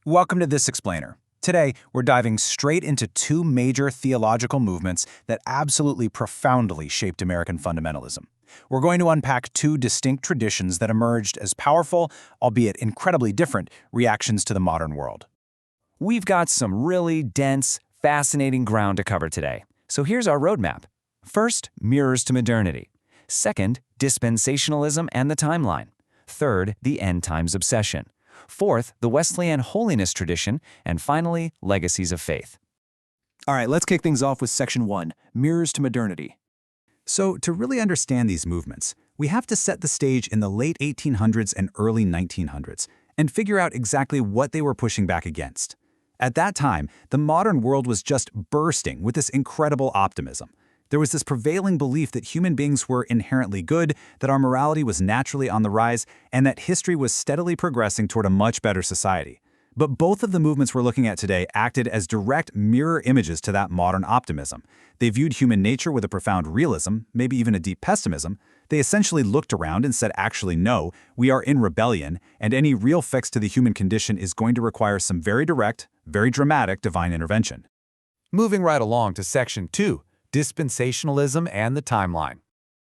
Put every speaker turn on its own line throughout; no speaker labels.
Welcome to This Explainer. Today, we're diving straight into two major theological movements that absolutely profoundly shaped American fundamentalism. We're going to unpack two distinct traditions that emerged as powerful, albeit incredibly different, reactions to the modern world.
We've got some really dense, fascinating ground to cover today. So here's our roadmap. First, mirrors to modernity. Second, dispensationalism and the timeline. Third, the end times obsession. Fourth, the Wesleyan holiness tradition. And finally, legacies of faith.
All right, let's kick things off with Section 1, Mirrors to Modernity.
So, to really understand these movements, we have to set the stage in the late 1800s and early 1900s and figure out exactly what they were pushing back against. At that time, the modern world was just bursting with this incredible optimism. There was this prevailing belief that human beings were inherently good, that our morality was naturally on the rise, and that history was steadily progressing toward a much better society. But both of the movements we're looking at today acted as direct mirror images to that modern optimism. They viewed human nature with a profound realism, maybe even a deep pessimism. They essentially looked around and said, actually, no, we are in rebellion, and any real fix to the human condition is going to require some very direct, very dramatic divine intervention.
Moving right along to Section 2, Dispensationalism and the timeline.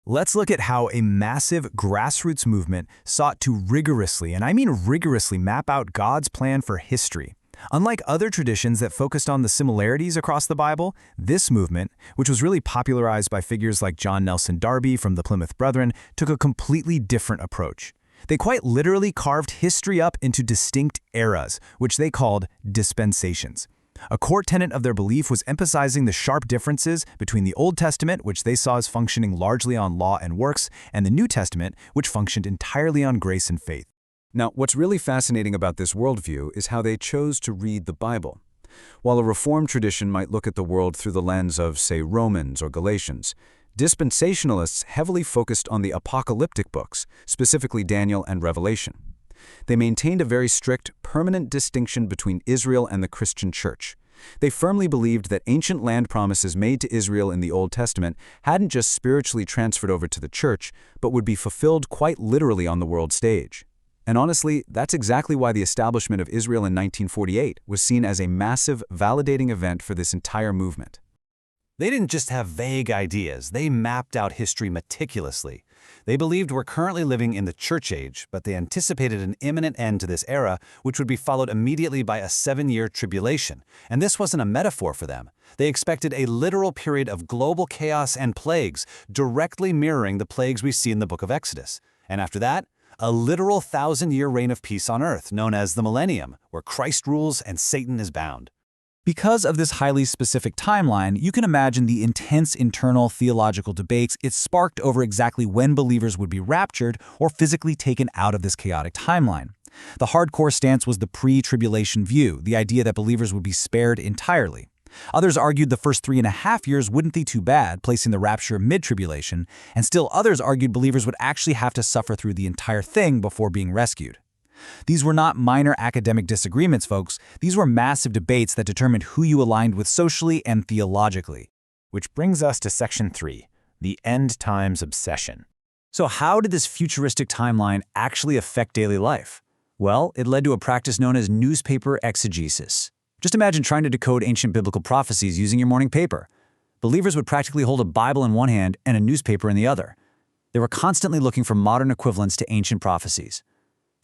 Let's look at how a massive grassroots movement sought to rigorously, and I mean rigorously, map out God's plan for history. Unlike other traditions that focused on the similarities across the Bible, this movement, which was really popularized by figures like John Nelson Darby from the Plymouth Brethren, took a completely different approach. They quite literally carved history up into distinct eras, which they called dispensations. A core tenet of their belief was emphasizing the sharp differences between the Old Testament, which they saw as functioning largely on law and works, and the New Testament, which functioned entirely on grace and faith.
Now, what's really fascinating about this worldview is how they chose to read the Bible. While a Reformed tradition might look at the world through the lens of, say, Romans or Galatians, dispensationalists heavily focused on the apocalyptic books, specifically Daniel and Revelation. They maintained a very strict, permanent distinction between Israel and the Christian church. They firmly believed that ancient land promises made to Israel in the Old Testament hadn't just spiritually transferred over to the church, but would be fulfilled quite literally on the world stage. And honestly, that's exactly why the establishment of Israel in 1948 was seen as a massive, validating event for this entire movement.
They didn't just have vague ideas, they mapped out history meticulously. They believed we're currently living in the church age, but they anticipated an imminent end to this era, which would be followed immediately by a 7-year tribulation. And this wasn't a metaphor for them. They expected a literal period of global chaos and plagues, directly mirroring the plagues we see in the book of Exodus. And after that, a literal 1,000-year reign of peace on earth, known as the millennium, where Christ rules and Satan is bound.
Because of this highly specific timeline, you can imagine the intense internal theological debates it sparked over exactly when believers would be raptured or physically taken out of this chaotic timeline. The hardcore stance was the pre-tribulation view, the idea that believers would be spared entirely. Others argued the first 3.5 years wouldn't be too bad, placing the rapture mid-tribulation, and still others argued believers would actually have to suffer through the entire thing before being rescued. These were not minor academic disagreements, folks. These were massive debates that determined who you aligned with socially and theologically.
Which brings us to Section 3, the end times obsession. So how did this futuristic timeline actually affect daily life? Well, it led to a practice known as newspaper exegesis. Just imagine trying to decode ancient biblical prophecies using your morning paper. Believers would practically hold a Bible in one hand and a newspaper in the other. They were constantly looking for modern equivalents to ancient prophecies.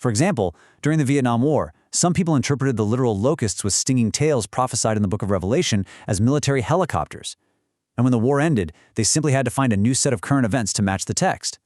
For example, during the Vietnam War, some people interpreted the literal locusts with stinging tails prophesied in the book of Revelation as military helicopters. And when the war ended, they simply had to find a new set of current events to match the text.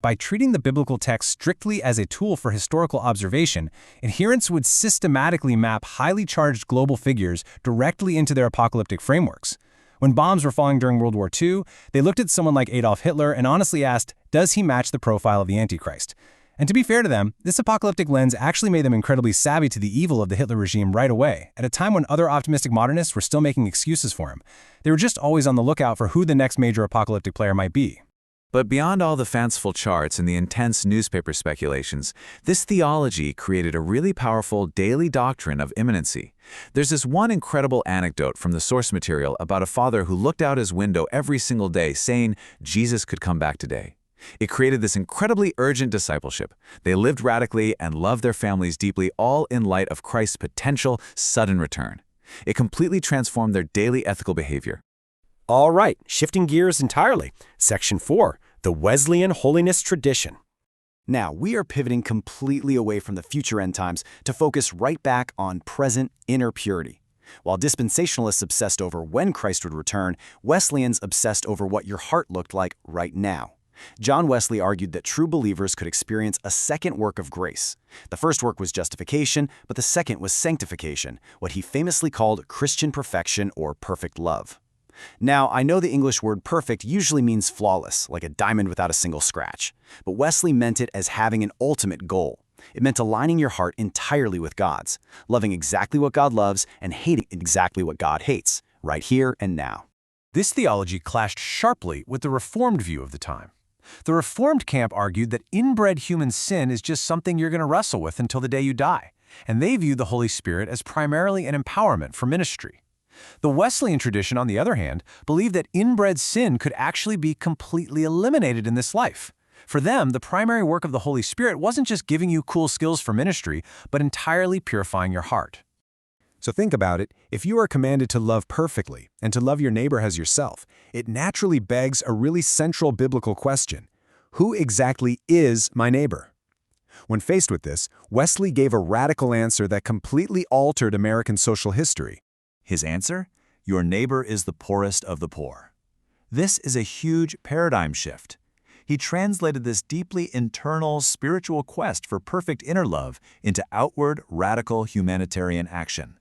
By treating the biblical text strictly as a tool for historical observation, adherents would systematically map highly charged global figures directly into their apocalyptic frameworks. When bombs were falling during World War II, they looked at someone like Adolf Hitler and honestly asked, does he match the profile of the Antichrist? And to be fair to them, this apocalyptic lens actually made them incredibly savvy to the evil of the Hitler regime right away, at a time when other optimistic modernists were still making excuses for him. They were just always on the lookout for who the next major apocalyptic player might be.
But beyond all the fanciful charts and the intense newspaper speculations, this theology created a really powerful daily doctrine of imminency. There's this one incredible anecdote from the source material about a father who looked out his window every single day saying Jesus could come back today. It created this incredibly urgent discipleship. They lived radically and loved their families deeply, all in light of Christ's potential sudden return. It completely transformed their daily ethical behavior.
All right, shifting gears entirely. Section 4, the Wesleyan Holiness Tradition.
Now, we are pivoting completely away from the future end times to focus right back on present inner purity. While dispensationalists obsessed over when Christ would return, Wesleyans obsessed over what your heart looked like right now. John Wesley argued that true believers could experience a second work of grace. The first work was justification, but the second was sanctification, what he famously called Christian perfection or perfect love. Now, I know the English word perfect usually means flawless, like a diamond without a single scratch. But Wesley meant it as having an ultimate goal. It meant aligning your heart entirely with God's, loving exactly what God loves and hating exactly what God hates, right here and now.
This theology clashed sharply with the Reformed view of the time. The Reformed camp argued that inbred human sin is just something you're going to wrestle with until the day you die, and they viewed the Holy Spirit as primarily an empowerment for ministry. The Wesleyan tradition, on the other hand, believed that inbred sin could actually be completely eliminated in this life. For them, the primary work of the Holy Spirit wasn't just giving you cool skills for ministry, but entirely purifying your heart.
So think about it. If you are commanded to love perfectly and to love your neighbor as yourself, it naturally begs a really central biblical question. Who exactly is my neighbor? When faced with this, Wesley gave a radical answer that completely altered American social history.
His answer? Your neighbor is the poorest of the poor. This is a huge paradigm shift. He translated this deeply internal spiritual quest for perfect inner love into outward, radical humanitarian action.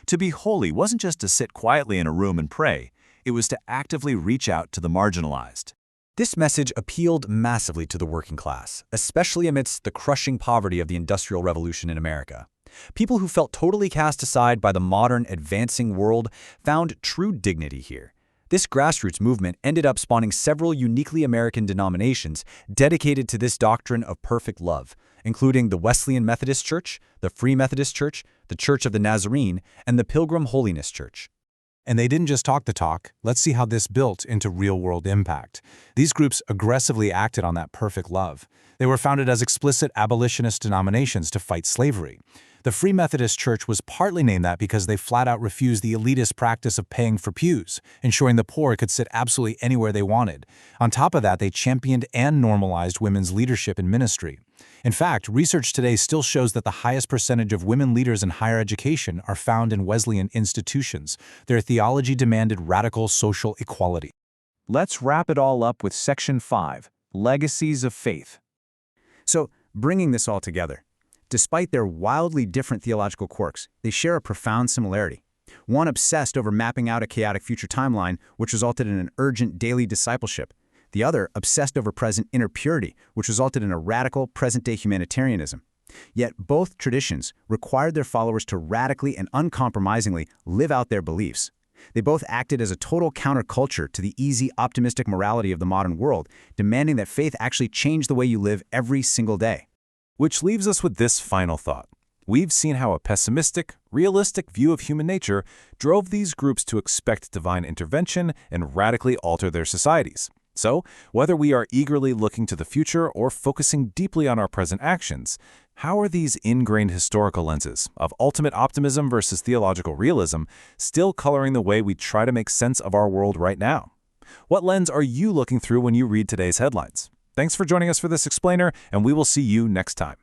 To be holy wasn't just to sit quietly in a room and pray, it was to actively reach out to the marginalized.
This message appealed massively to the working class, especially amidst the crushing poverty of the Industrial Revolution in America. People who felt totally cast aside by the modern, advancing world found true dignity here. This grassroots movement ended up spawning several uniquely American denominations dedicated to this doctrine of perfect love, including the Wesleyan Methodist Church, the Free Methodist Church, the Church of the Nazarene, and the Pilgrim Holiness Church.
And they didn't just talk the talk. Let's see how this built into real-world impact. These groups aggressively acted on that perfect love. They were founded as explicit abolitionist denominations to fight slavery. The Free Methodist Church was partly named that because they flat-out refused the elitist practice of paying for pews, ensuring the poor could sit absolutely anywhere they wanted. On top of that, they championed and normalized women's leadership in ministry. In fact, research today still shows that the highest percentage of women leaders in higher education are found in Wesleyan institutions. Their theology demanded radical social equality.
Let's wrap it all up with Section 5, Legacies of Faith.
So, bringing this all together, despite their wildly different theological quirks, they share a profound similarity. One obsessed over mapping out a chaotic future timeline, which resulted in an urgent daily discipleship. The other obsessed over present inner purity, which resulted in a radical present-day humanitarianism. Yet both traditions required their followers to radically and uncompromisingly live out their beliefs. They both acted as a total counterculture to the easy, optimistic morality of the modern world, demanding that faith actually change the way you live every single day.
Which leaves us with this final thought. We've seen how a pessimistic, realistic view of human nature drove these groups to expect divine intervention and radically alter their societies. So, whether we are eagerly looking to the future or focusing deeply on our present actions, how are these ingrained historical lenses of ultimate optimism versus theological realism still coloring the way we try to make sense of our world right now? What lens are you looking through when you read today's headlines? Thanks for joining us for this explainer, and we will see you next time.